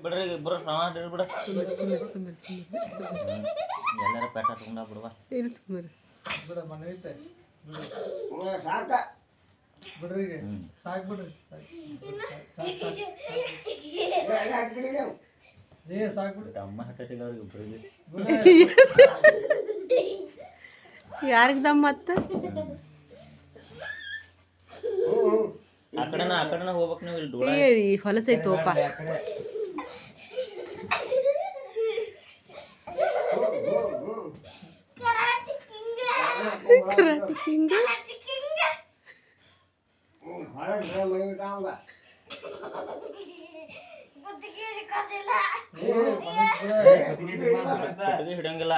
ಬಿಡ್ರಿ ಇಬ್ರು ಸಮಾನ ಬಿಡ ಎಲ್ಲರ ಪೇಟ ತಗೊಂಡ ಬಿಡುವ ಇಲ್ಲಿ ಸುಮ್ಮನೆ ಬಿಡ ಮನೆ ಐತೆ ಸಾಕ ಬಿಡ್ರಿ ಸಾಕು ಬಿಡ್ರಿ ಸಾಕು ಬಿಡ್ರಿ ಅಮ್ಮ ಹಟ್ಟಿಗೆ ಅವ್ರಿಗೆ ಇಬ್ಬರಿಗೆ ಯಾರಿಗೆ ದಮ್ಮ ಮತ್ತೆ ಆ ಕಡೆನ ಹೋಗ್ಬೇಕು ನೀವು ಇಲ್ಲಿ ಡೋಳ ಈ ಹೊಲಸೈತೋಪ ಕರಾಟಿ ಕಿಂಗ್ ಹಿಡಂಗಿಲ್ಲ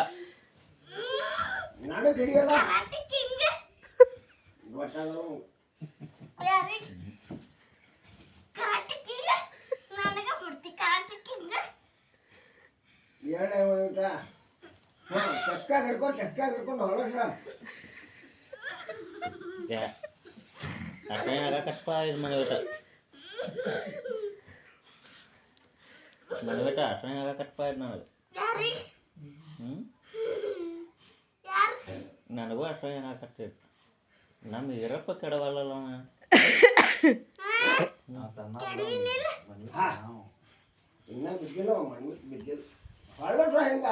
ಕಟ್ಪ ಇದು ಮನೆಬೇಟ ಅಷ್ಟೇನಾಗ ಕಟ್ಪ ಇದು ನನಗೆ ನನಗೂ ಅಷ್ಟೇನಾಗ ಕಟ್ಟಿತ್ತು ನಮ್ಗೆ ಇರಪ್ಪ ಕೆಡವಲ್ಲ ಇನ್ನ ಬಿದ್ದಿಲ್ಲ ಮಣ್ಣು ಬಿದ್ದಿಲ್ಲ ಹೊಳ್ಳ ಹೆಂಗ